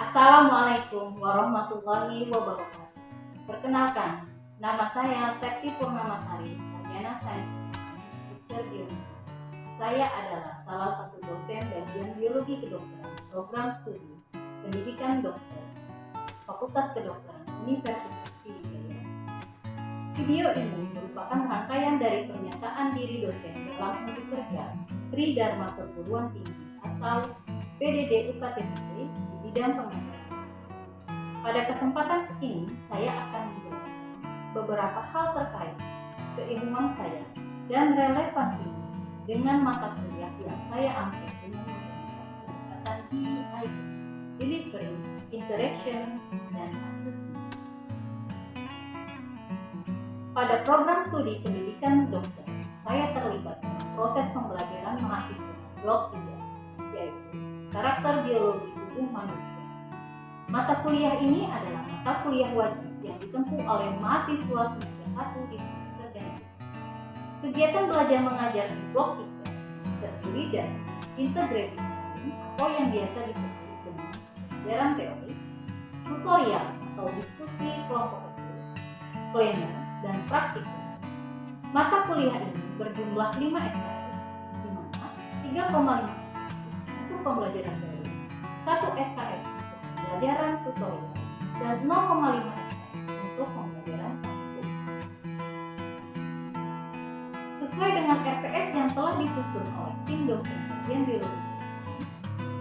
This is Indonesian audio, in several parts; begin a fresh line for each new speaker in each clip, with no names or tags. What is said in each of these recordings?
Assalamualaikum warahmatullahi wabarakatuh. Perkenalkan, nama saya Septi Purnamasari, sarjana sains magister biologi. Saya adalah salah satu dosen bagian biologi kedokteran program studi pendidikan dokter Fakultas Kedokteran Universitas Sriwijaya. Video ini merupakan rangkaian dari pernyataan diri dosen dalam unit kerja Tridharma Perguruan Tinggi atau PDD UKTMT di bidang pengajaran. Pada kesempatan ini, saya akan menjelaskan beberapa hal terkait keilmuan saya dan relevansi dengan mata kuliah yang saya ambil dengan menggunakan pendekatan DIID, Delivery, Interaction, dan Assessment. Pada program studi pendidikan dokter, saya terlibat dalam proses pembelajaran mahasiswa blok 3, yaitu karakter biologi tubuh manusia. Mata kuliah ini adalah mata kuliah wajib yang ditempuh oleh mahasiswa semester 1 di semester ganjil. Kegiatan belajar mengajar di blok 3 terdiri dari integrated teaching atau yang biasa disebut dengan pelajaran teori, tutorial atau diskusi kelompok kecil, planner, dan praktikum. Mata kuliah ini berjumlah 5 SKS, di mana 3,5 SKS untuk pembelajaran teori, 1 SKS untuk pembelajaran tutorial, dan 0,5 SKS untuk pembelajaran praktikum. Sesuai dengan RPS yang telah disusun oleh tim dosen bagian biologi,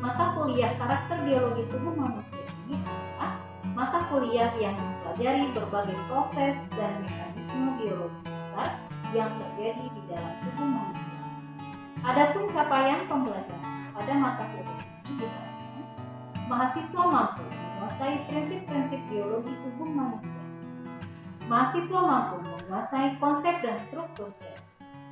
mata kuliah karakter biologi tubuh manusia ini adalah mata kuliah yang mempelajari berbagai proses dan mekanisme biologi dasar yang terjadi di dalam tubuh manusia. Adapun capaian pembelajaran pada mata kuliah ini diharapkan mahasiswa mampu menguasai prinsip-prinsip biologi tubuh manusia. Mahasiswa mampu menguasai konsep dan struktur sel.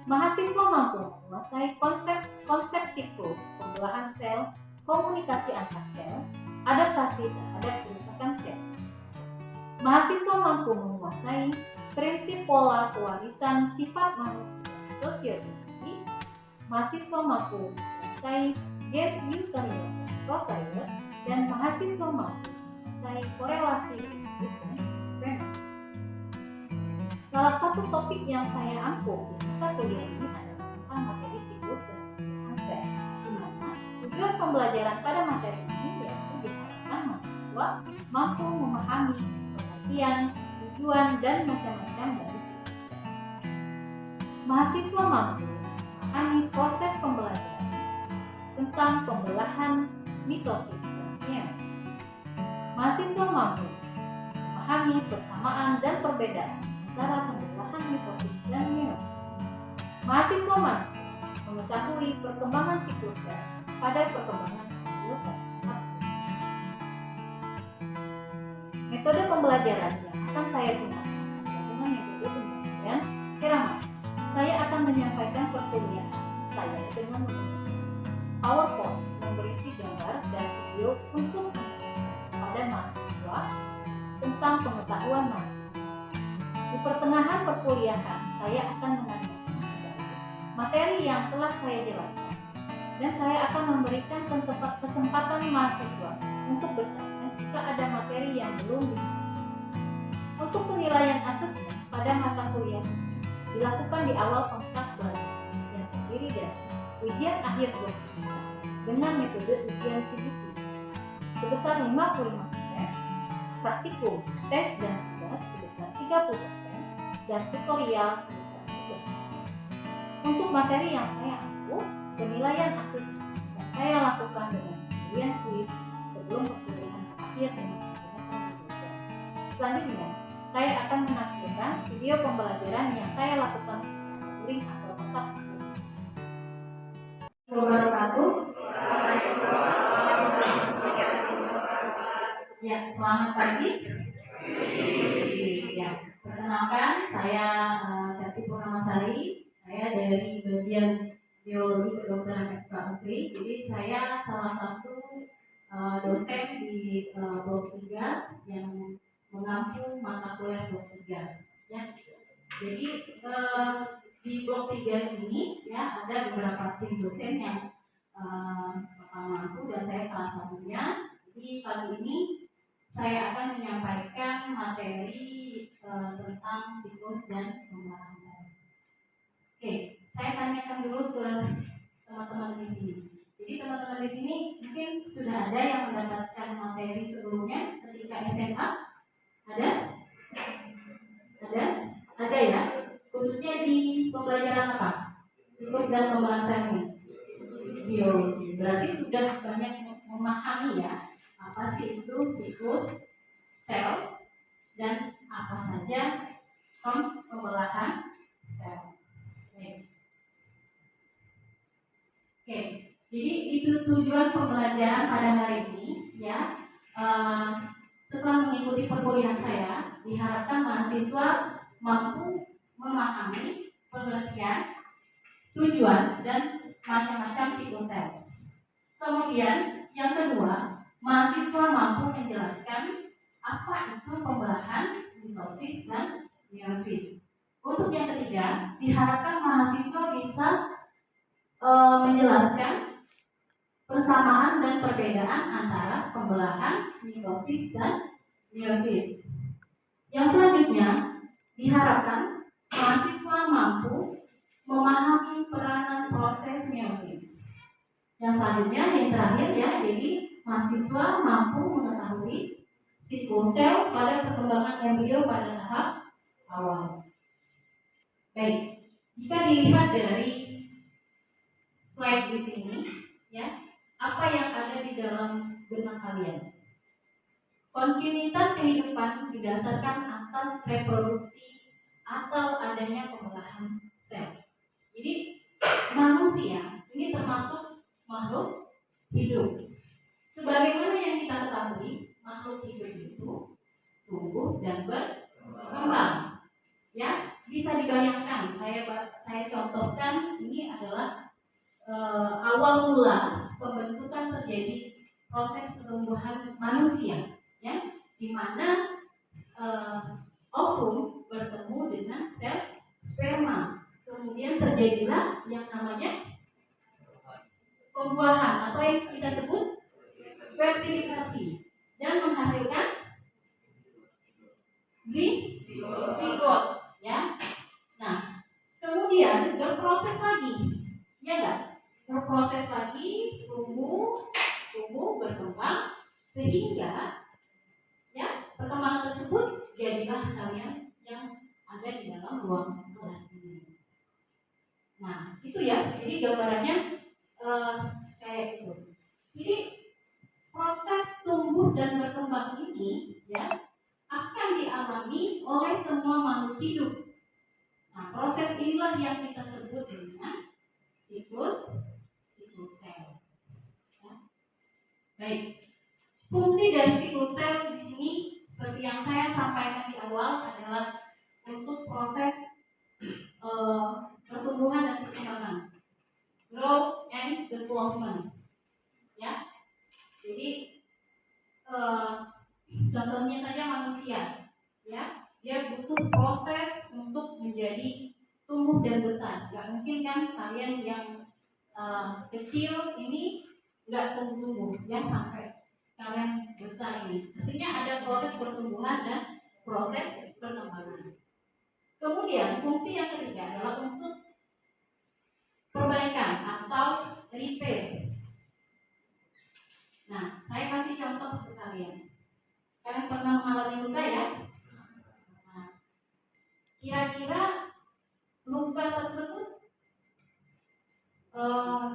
Mahasiswa mampu menguasai konsep siklus pembelahan sel, komunikasi antar sel, adaptasi terhadap kerusakan sel. Mahasiswa mampu menguasai prinsip pola pewarisan sifat manusia sosioekonomi. Mahasiswa mampu menguasai gen eukariot dan prokariot, dan mahasiswa mampu menguasai korelasi hidup dan fenomena. Salah satu topik yang saya ampuh di mata kuliah ini adalah tentang materi siklus dan pembelahan sel, di mana tujuan pembelajaran pada materi ini yaitu diharapkan mahasiswa mampu memahami pengertian, tujuan, dan macam-macam dari siklus sel. Mahasiswa mampu memahami proses pembelajaran tentang pembelahan mitosis dan meiosis. Mahasiswa mampu memahami persamaan dan perbedaan antara pembelahan mitosis dan meiosis. Mahasiswa mampu mengetahui perkembangan siklus sel pada perkembangan kehidupan. Metode pembelajaran yang akan saya gunakan dengan metode pembelajaran ceramah. Saya akan menyampaikan perkuliahan saya dengan menggunakan PowerPoint yang berisi gambar dan video untuk pada mahasiswa tentang pengetahuan mahasiswa. Di pertengahan perkuliahan, saya akan menanyakan materi yang telah saya jelaskan, dan saya akan memberikan kesempatan mahasiswa untuk bertanya jika ada materi yang belum dipahami. Untuk penilaian asesmen pada mata kuliah dilakukan di awal kontrak belajar yang terdiri dari ujian akhir blok 3 dengan metode ujian CBT sebesar 55%, praktikum, tes dan tugas sebesar 30%, dan tutorial sebesar 13%. Untuk materi yang saya ampuh, penilaian asesmen yang saya lakukan dengan pemberian kuis sebelum perkuliahan berakhir dengan menggunakan video. Selanjutnya, saya akan menampilkan video pembelajaran yang saya lakukan secara daring atau tetap muka. Wabarakatuh. Ya, selamat pagi. Ya, perkenalkan saya Septi Purnamasari. Saya dari bagian biologi kedokteran FKUNSI. Jadi saya salah satu dosen di blok 3 yang mengampu mata kuliah blok 3. Ya. Jadi di blok 3 ini ya ada beberapa tim dosen yang mampu, dan saya salah satunya. Jadi pagi ini saya akan menyampaikan materi tentang siklus dan pembelahan sel. Oke, saya tanyakan dulu ke teman-teman di sini. Jadi teman-teman di sini mungkin sudah ada yang mendapatkan materi sebelumnya ketika SMA? Ada? Ada ya? Khususnya di pembelajaran apa? Siklus dan pembelahan sel ini. Biologi. Berarti sudah banyak memahami ya apa sih itu siklus sel dan apa saja pembelahan sel. Oke, jadi itu tujuan pembelajaran pada hari ini ya. Setelah mengikuti perkuliahan saya, diharapkan mahasiswa mampu memahami pengertian, tujuan, dan macam-macam siklus sel. Kemudian yang kedua, mahasiswa mampu menjelaskan apa itu pembelahan, mitosis, dan meiosis. Untuk yang ketiga, diharapkan mahasiswa bisa menjelaskan persamaan dan perbedaan antara pembelahan, mitosis, dan meiosis. Yang selanjutnya, diharapkan mahasiswa mampu memahami peranan proses meiosis. Yang selanjutnya, yang terakhir ya, jadi mahasiswa mampu mengetahui siklus sel pada perkembangan embrio pada tahap awal. Baik, jika dilihat dari slide di sini, ya, apa yang ada di dalam benak kalian? Kontinuitas kehidupan didasarkan atas reproduksi atau adanya pembelahan sel. Jadi manusia ini termasuk makhluk hidup. Sebagaimana yang kita ketahui, makhluk hidup itu tumbuh dan berkembang. Ya, bisa dibayangkan. Saya contohkan ini adalah awal mula pembentukan terjadi proses pertumbuhan manusia, ya, di mana ovum bertemu dengan sel sperma, kemudian terjadilah yang namanya pembuahan atau yang kita sebut fertilisasi dan menghasilkan zigot, ya. Nah, kemudian berproses lagi, ya enggak? Berproses lagi, tumbuh, berkembang, sehingga ya perkembangan tersebut jadilah kalian yang ada di dalam ruang kelas ini. Nah, itu ya. Jadi gambarannya kayak itu. Jadi proses tumbuh dan berkembang ini ya akan dialami oleh semua makhluk hidup. Nah, proses inilah yang kita sebut dengan siklus sel. Ya. Baik, fungsi dari siklus sel di sini seperti yang saya sampaikan di awal adalah untuk proses pertumbuhan dan perkembangan, growth and development. Ya, jadi contohnya saja manusia, ya, dia butuh proses untuk menjadi tumbuh dan besar. Gak mungkin kan kalian yang kecil ini nggak tumbuh yang sampai kalian besar ini. Artinya ada proses pertumbuhan dan proses perkembangan. Kemudian fungsi yang ketiga adalah untuk perbaikan atau repair. Nah, saya kasih contoh ke kalian. Kalian pernah mengalami luka ya? Nah, kira-kira luka tersebut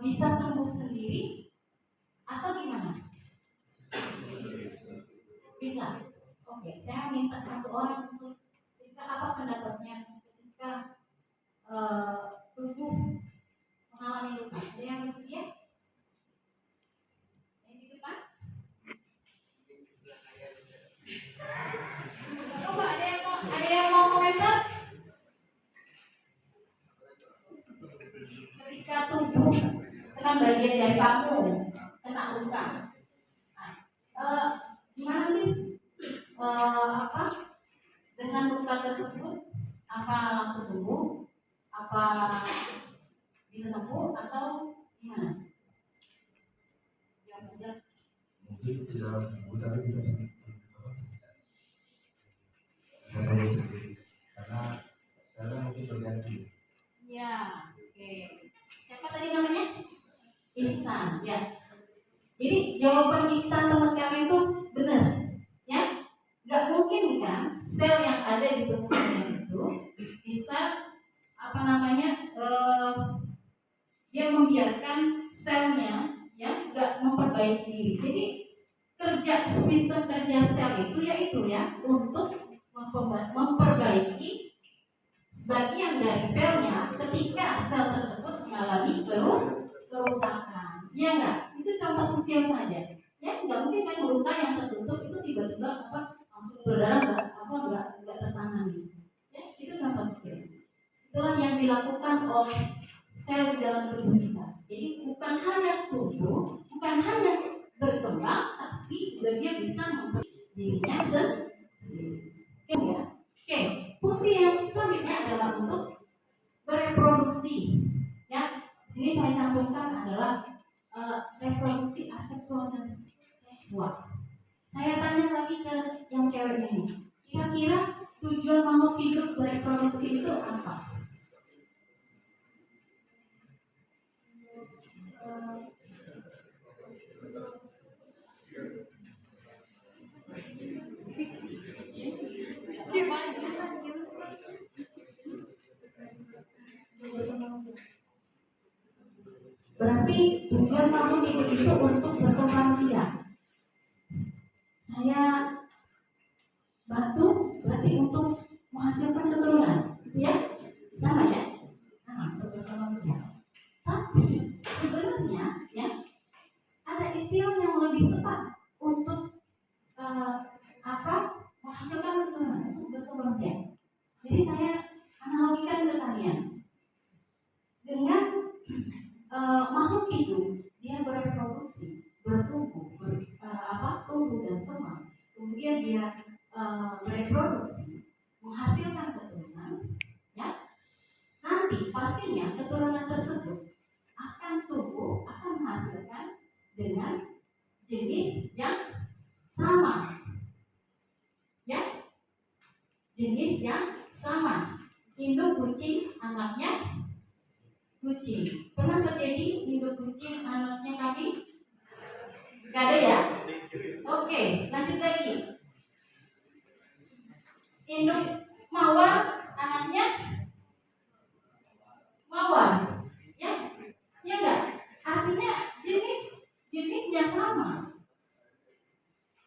bisa sembuh sendiri atau gimana? Bisa. Oke, saya minta satu orang untuk apa pendapatnya ketika tubuh mengalami luka. Ada yang bersedia? Yang di depan? Coba ada yang mau komentar? Ketika tubuh sedang bagian dari kamu kena luka, gimana sih dengan luka tersebut? Apa langsung sembuh? Apa bisa sembuh atau gimana? Yang mudah
Jadi tidak mudah bisa karena saya mungkin berganti.
Ya, oke. Siapa tadi namanya? Ihsan, ya. Jadi jawaban Ihsan teman-teman itu benar, ya. Gak mungkin kan sel yang ada di tubuh kalian itu bisa dia membiarkan selnya ya nggak memperbaiki diri. Jadi sistem kerja sel itu yaitu ya untuk memperbaiki sebagian dari selnya ketika sel tersebut mengalami kerusakan. Ya enggak? Itu contoh kecil saja. Ya nggak mungkin kan luka yang tertutup itu tiba-tiba langsung berdarah nggak tertangani. Ya itu contoh kecil. Itulah yang dilakukan oleh sel di dalam tubuh kita. Jadi bukan hanya tumbuh, bukan hanya berkembang, tapi juga dia bisa memperbaiki dirinya sendiri. Oke ya. Oke, fungsi yang selanjutnya adalah untuk bereproduksi. Ya, sini saya cantumkan adalah reproduksi aseksual dan seksual. Saya tanya lagi ke yang ceweknya ini. Kira-kira tujuan makhluk hidup bereproduksi itu apa? Berarti tujuan makhluk hidup itu untuk berkembang biak. Saya batu berarti untuk menghasilkan keturunan, ya? Sama ya? Nah, untuk berkembang biak. Tapi sebenarnya ya ada istilah yang lebih tepat untuk menghasilkan keturunan untuk berkembang biak. Jadi saya analogikan ke kalian dengan makhluk hidup, dia bereproduksi, bertumbuh, tumbuh dan kembang. Kemudian dia bereproduksi, menghasilkan keturunan, ya. Nanti pastinya keturunan tersebut akan tumbuh, akan menghasilkan dengan jenis yang sama, ya, jenis yang sama. Induk kucing, anaknya kucing. Pernah terjadi induk kucing anaknya kambing? Gak ada ya? Oke, lanjut lagi. Induk mawar anaknya mawar, ya? Ya enggak? Artinya jenisnya sama,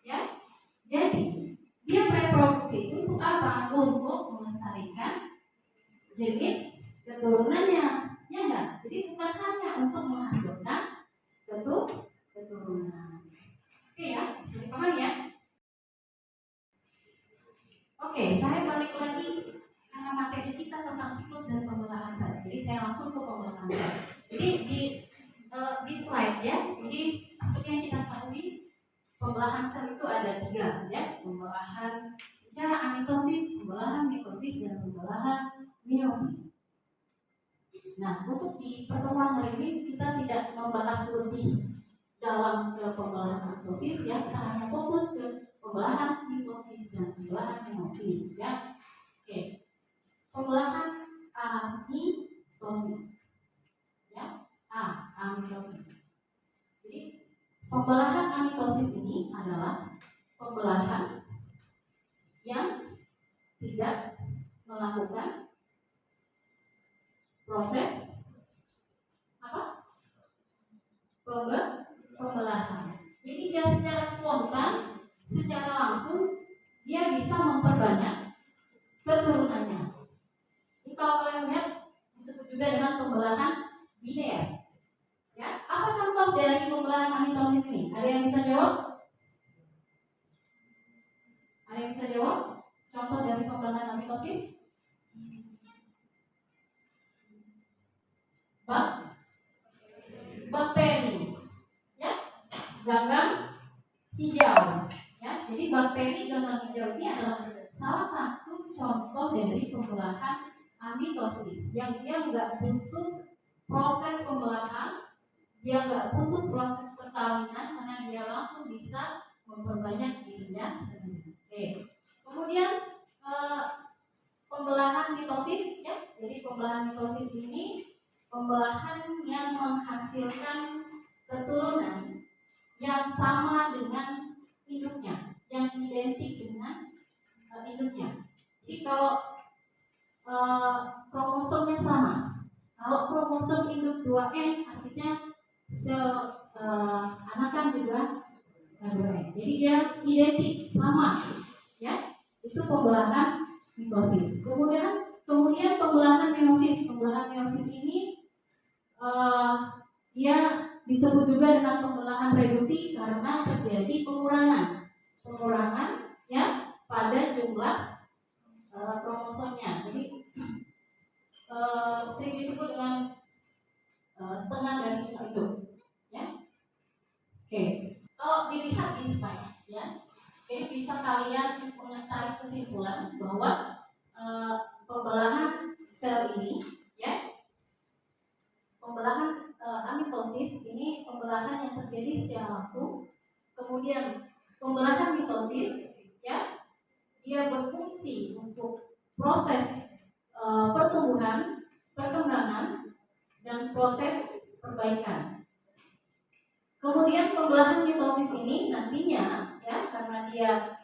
ya. Jadi dia bereproduksi untuk apa? Untuk melestarikan jenis keturunannya. Ya enggak? Jadi bukan hanya untuk menghasilkan keturunan. Oke ya, bisa dipahami ya? Oke, saya balik lagi karena materi kita tentang siklus dan pembelahan sel. Jadi saya langsung ke pembelahan sel. Jadi di slide ya. Jadi seperti yang kita ketahui pembelahan sel itu ada 3 ya, pembelahan secara amitosis, pembelahan mitosis dan pembelahan meiosis. Nah, untuk di pertemuan hari ini kita tidak membahas lebih dalam ke pembelahan mitosis ya, kita hanya fokus ke pembelahan mitosis dan pembelahan meiosis ya. Oke. Pembelahan amitosis. Ya, amitosis. Jadi pembelahan amitosis ini adalah pembelahan yang tidak melakukan proses pembelahan. Jadi dia secara spontan, secara langsung dia bisa memperbanyak keturunannya. Ini kalau kalian lihat disebut juga dengan pembelahan biner. Ya, apa contoh dari pembelahan amitosis ini? Ada yang bisa jawab? Ada yang bisa jawab? Contoh dari pembelahan amitosis? Bakteri, ya, gagang hijau, ya. Jadi bakteri gagang hijau ini adalah salah satu contoh dari pembelahan amitosis yang dia nggak butuh proses pembelahan, dia nggak butuh proses perkawinan karena dia dia langsung bisa memperbanyak dirinya sendiri. Oke. Kemudian pembelahan mitosis ya. Jadi pembelahan mitosis ini pembelahan yang menghasilkan keturunan yang sama dengan induknya, yang identik dengan induknya. Jadi kalau kromosomnya sama, kalau kromosom induk 2N artinya anakan juga 2N. Jadi dia identik sama, ya. Itu pembelahan mitosis. Kemudian pembelahan meiosis. Pembelahan meiosis ini dia disebut juga dengan pembelahan reduksi karena terjadi pengurangan ya pada jumlah kromosomnya. Jadi sering disebut dengan setengah dari induk, ya. Oke. Kalau dilihat di slide, ya, bisa kalian menarik kesimpulan bahwa pembelahan sel ini, ya, pembelahan amitosis ini pembelahan yang terjadi secara langsung. Kemudian pembelahan mitosis, ya, dia berfungsi untuk proses pertumbuhan, perkembangan, dan proses perbaikan. Kemudian pembelahan mitosis ini nantinya, ya, karena dia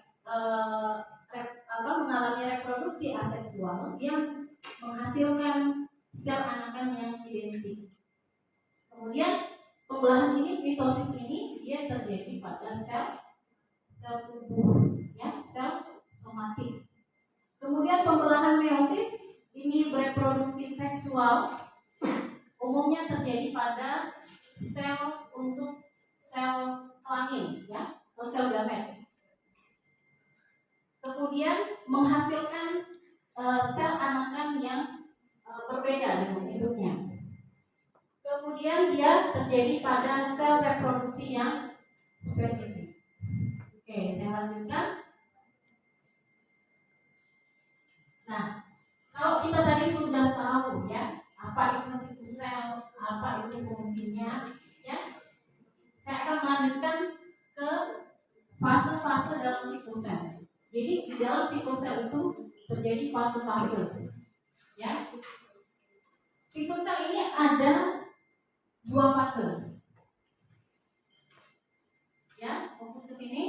mengalami reproduksi aseksual, dia menghasilkan sel anakan yang identik. Kemudian pembelahan ini, mitosis ini, dia terjadi pada sel tubuh, ya, sel somatik. Kemudian pembelahan meiosis ini bereproduksi seksual, umumnya terjadi pada sel untuk sel kelamin, ya, atau sel gamet. Kemudian menghasilkan sel anakan yang berbeda dengan induknya. Kemudian dia terjadi pada sel reproduksi yang spesifik. Oke, saya lanjutkan. Nah, kalau kita tadi sudah tahu, ya, apa itu situs sel, apa itu fungsinya, ya, saya akan melanjutkan ke fase-fase dalam siklus sel. Jadi di dalam siklus sel itu terjadi fase-fase, ya. Siklus sel ini ada 2 fase, ya. Fokus ke sini.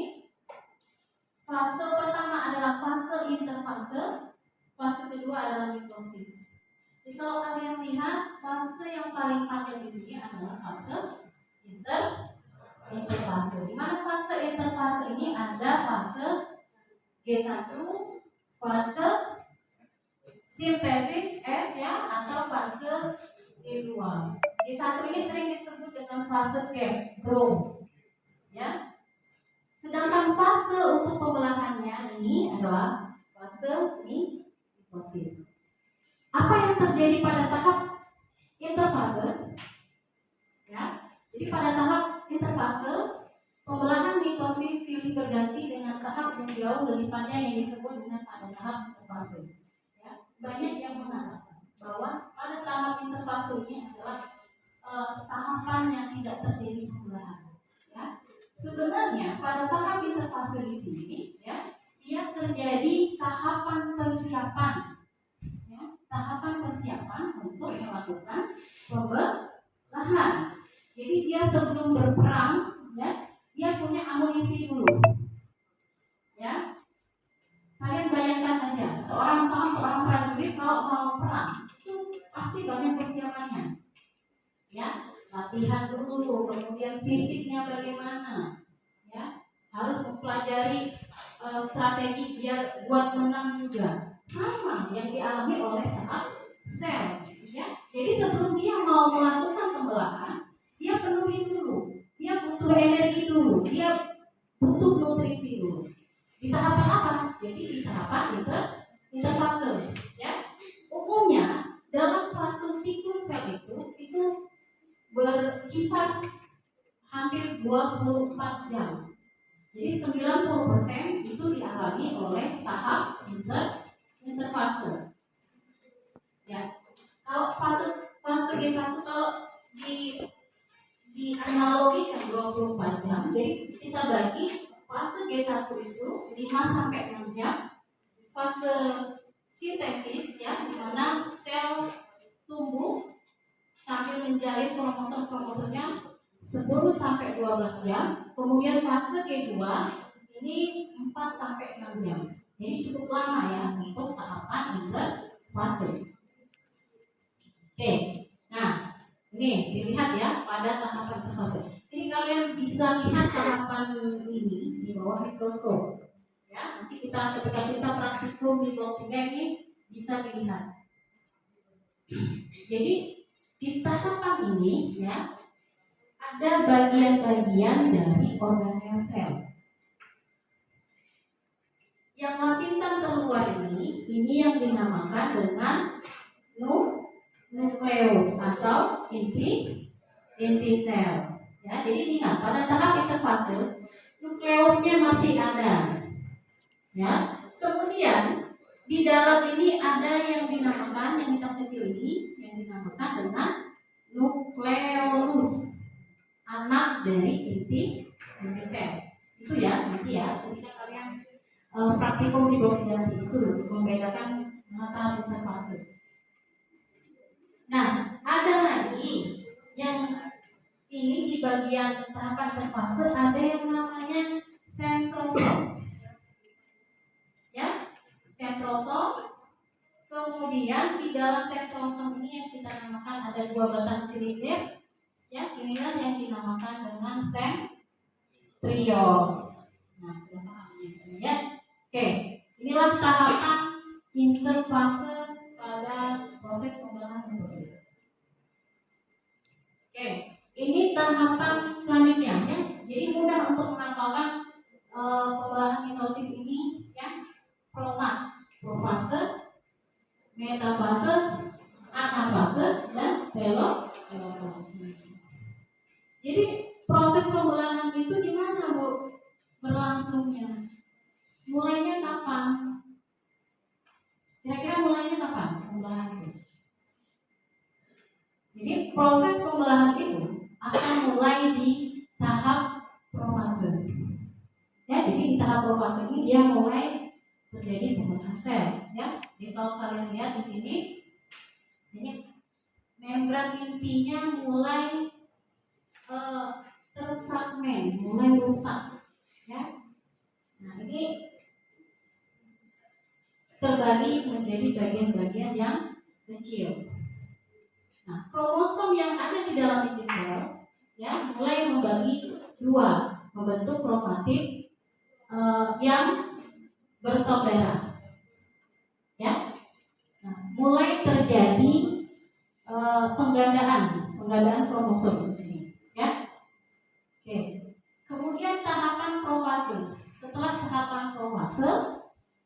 Fase pertama adalah fase interfase, fase kedua adalah mitosis. Jadi kalau kalian lihat, fase yang paling panjang di sini adalah fase interfase. Di mana fase interfase ini ada fase G1, fase sintesis S, ya, atau fase G2. G1 ini sering disebut dengan fase growth, ya. Sedangkan fase untuk pembelahannya ini adalah fase mitosis. Apa yang terjadi pada tahap interfase? Ya, jadi pada tahap interfase pembelahan mitosis silih berganti dengan tahap yang jauh lebih panjang yang disebut dengan pada tahap interfase. Ya, banyak yang mengatakan bahwa pada tahap interfase ini adalah tahapan yang tidak terjadi pembelahan. Ya, sebenarnya pada tahap interfase di sini, ya, dia terjadi tahapan persiapan. Tahapan persiapan untuk melakukan pembelahan. Jadi dia sebelum berperang, ya, dia punya amunisi dulu, ya. Kalian bayangkan aja, seorang prajurit kalau mau perang itu pasti banyak persiapannya, ya. Latihan dulu, kemudian fisiknya bagaimana, ya. Harus mempelajari strategi biar buat menang juga. Sama yang dialami oleh tahap sel, ya. Jadi sebelum dia mau melakukan pembelahan, dia penuhi dulu, dia butuh energi dulu, dia butuh nutrisi dulu. Di tahapan apa? Jadi di tahapan interfase, ya. Umumnya dalam satu siklus sel itu berkisar hampir 24 jam. Jadi 90% itu dialami oleh tahap interfase. Ya, kalau fase G1 kalau di dianalogikan 24 jam. Jadi kita bagi fase G1 itu 5 sampai 6 jam. Fase sintesis ya, di mana sel tumbuh sambil menjalin kromosom-kromosomnya 10 sampai 12 jam. Kemudian fase G2 ini 4 sampai 6 jam. Jadi cukup lama ya untuk tahapan interfase. Oke. Nah, ini dilihat ya pada tahapan interfase. Ini kalian bisa lihat tahapan ini di bawah mikroskop. Ya, nanti ketika kita praktikum di blok 3 ini bisa dilihat. Jadi di tahapan ini ya ada bagian-bagian dari organel sel. Yang lapisan terluar ini yang dinamakan dengan nukleus atau inti sel. Ya, jadi ingat pada tahap interfase nukleusnya masih ada. Ya, kemudian di dalam ini ada yang dinamakan yang hitam kecil ini yang dinamakan dengan nukleolus, anak dari inti sel. Itu ya, nanti ya ketika kalian praktikum di blok 3 itu membedakan tahap interfase. Nah, ada lagi yang ini di bagian tahapan interfase ada yang namanya sentrosom. Ya, sentrosom. Kemudian di dalam sentrosom ini yang kita namakan ada 2 batang silinder. Ya, inilah yang dinamakan dengan sentriol. Nah, sudah paham ya? Oke, inilah tahapan interfase pada proses pembelahan mitosis. Oke, ini tahapan selanjutnya ya. Jadi mudah untuk menghafalkan pembelahan mitosis ini ya. Profase, metafase, anafase, dan telofase. Jadi proses pembelahan itu gimana Bu? Berlangsungnya. Mulainya kapan? Kira-kira mulainya kapan pembelahan itu? Jadi proses pembelahan itu akan mulai di tahap profase. Ya, jadi di tahap profase ini dia mulai terjadi pembelahan sel. Ya, jadi kalau kalian lihat di sini membran intinya mulai terfragmen, mulai rusak. Ya, nah ini terbagi menjadi bagian-bagian yang kecil. Nah, kromosom yang ada di dalam inti sel ya mulai membagi 2, membentuk kromatid yang bersaudara. Ya, nah, mulai terjadi penggandaan kromosom di sini. Ya, oke. Kemudian tahapan profase. Setelah tahapan profase,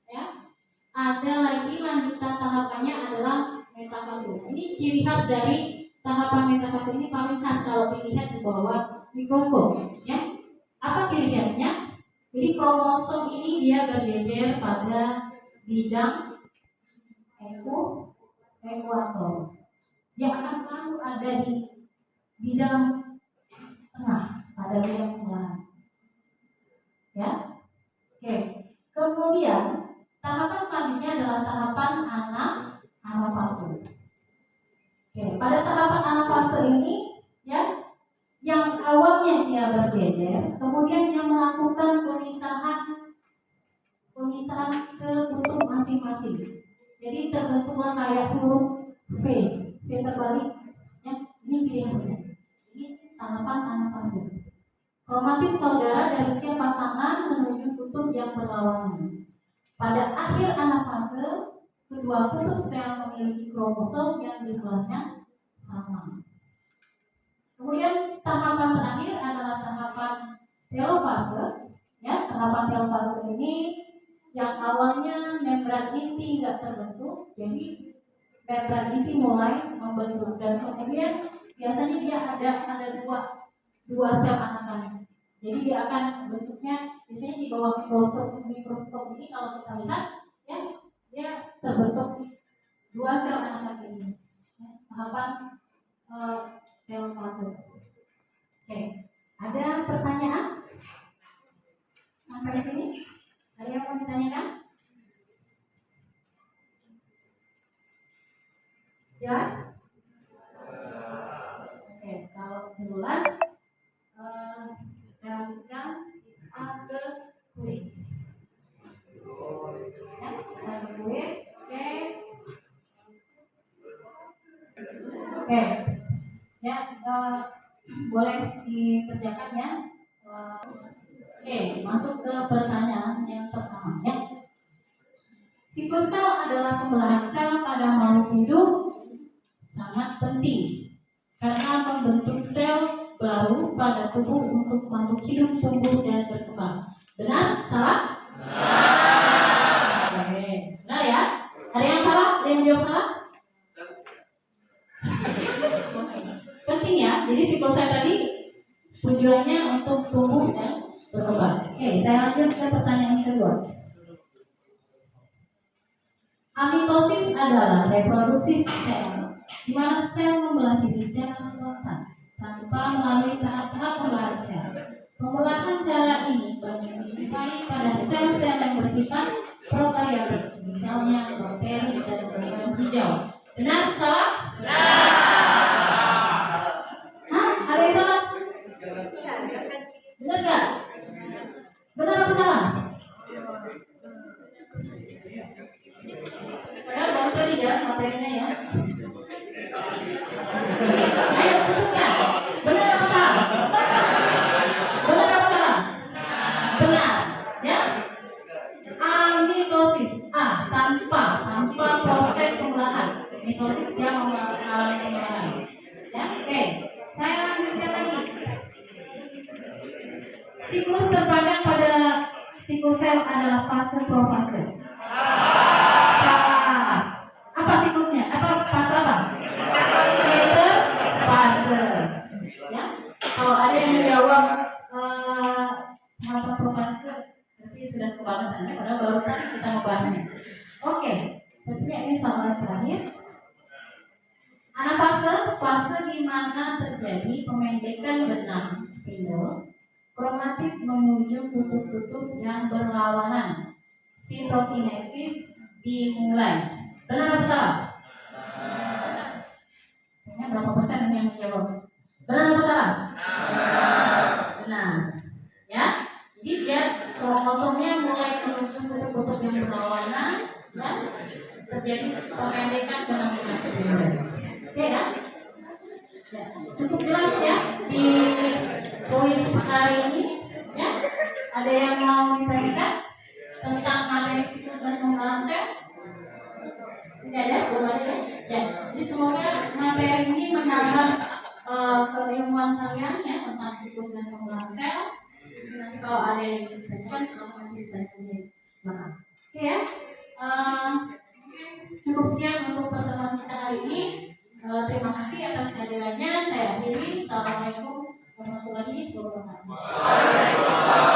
ya ada lagi lanjutan tahapannya adalah metafase. Ini ciri khas dari tahapan metafase ini paling khas kalau dilihat di bawah mikroskop. Ya, apa ciri khasnya? Jadi kromosom ini dia berjejer pada bidang ekuator. Dia akan selalu ada di bidang tengah, pada bidang tengah. Ya, oke. Kemudian tahapan selanjutnya adalah tahapan anafase. Oke, pada tahapan anafase ini ya yang awalnya dia berjejer, kemudian dia melakukan pemisahan ke kutub masing-masing. Jadi terbentuklah kayak huruf V terbalik. Ya, ini ciri khasnya. Ini tahapan anafase. Kromatid saudara dari setiap pasangan menuju kutub yang berlawanan. Pada akhir anafase, kedua kutub sel memiliki kromosom yang jumlahnya sama. Kemudian tahapan terakhir adalah tahapan telofase. Ya, tahapan telofase ini yang awalnya membran inti tidak terbentuk, jadi membran inti mulai membentuk dan kemudian biasanya dia ada dua sel anakan. Jadi dia akan bentuknya biasanya di bawah mikroskop ini kalau kita lihat ya dia terbentuk 2 sel anakan ini. Tahapan telofase. Oke, ada pertanyaan sampai sini? Ada yang mau ditanyakan? Jelas? Oke, kalau jelas, saya lanjutkan ke kuis. Ya, kita ke kuis. Oke. Ya, boleh dikerjakan ya. Oke, masuk ke pertanyaan yang pertama ya. Siklus sel adalah pembelahan sel pada makhluk hidup sangat penting karena membentuk sel baru pada tubuh untuk makhluk hidup tumbuh dan berkembang. Benar? Salah? Oke, benar ya? Ada yang salah? Ada yang jawab salah? Penting ya. Jadi siklus sel tadi tujuannya untuk tumbuh dan berkembang. Oke, saya lanjut ke pertanyaan kedua. Amitosis adalah reproduksi sel, di mana sel membelah diri secara spontan tanpa melalui tahap-tahap pembelahan sel. Pembelahan cara ini banyak dijumpai pada sel-sel yang bersifat prokaryotik, misalnya bakteri dan organ hijau. Benar? Salah? Hah? Ada yang salah? Benar nggak? Benar apa salah? Padahal baru tadi ya materinya ya. Ayo putuskan. Benar apa salah? Benar apa salah? Benar. Ya. Amitosis. Tanpa proses pembelahan. Mitosis dia mengalami pembelahan. Ya. Oke. Saya lanjutkan lagi. Siklus terpandang pada siklus sel adalah fase profase. Salah. Apa siklusnya? Apa fase apa? Interfase. Ya. Kalau ada yang menjawab apa profase, berarti sudah kebangetan ya. Padahal baru tadi kita membahasnya. Oke. Sepertinya ini soal terakhir. Anafase, fase di mana terjadi pemendekan benang spindle kromatid menuju kutub-kutub yang berlawanan. Sitokinesis dimulai. Benar atau salah? Kayaknya berapa persen yang menjawab? Benar atau salah? Benar. Ya. Jadi dia kromosomnya mulai menuju kutub-kutub yang berlawanan dan terjadi pemendekan benang-benang spindle. Oke ya? Ya, cukup jelas ya di kuis hari ini ya. Ada yang mau ditanyakan tentang materi siklus dan pembelahan sel? Tidak ada, belum ada ya. Ya, jadi semoga materi ini menambah keilmuan kalian ya tentang siklus dan pembelahan sel. Nanti kalau ada yang ditanyakan silahkan ditanyakan di belakang. Oke ya. Cukup sekian untuk pertemuan kita hari ini. Terima kasih atas kehadirannya. Saya akhiri. Assalamualaikum warahmatullahi wabarakatuh.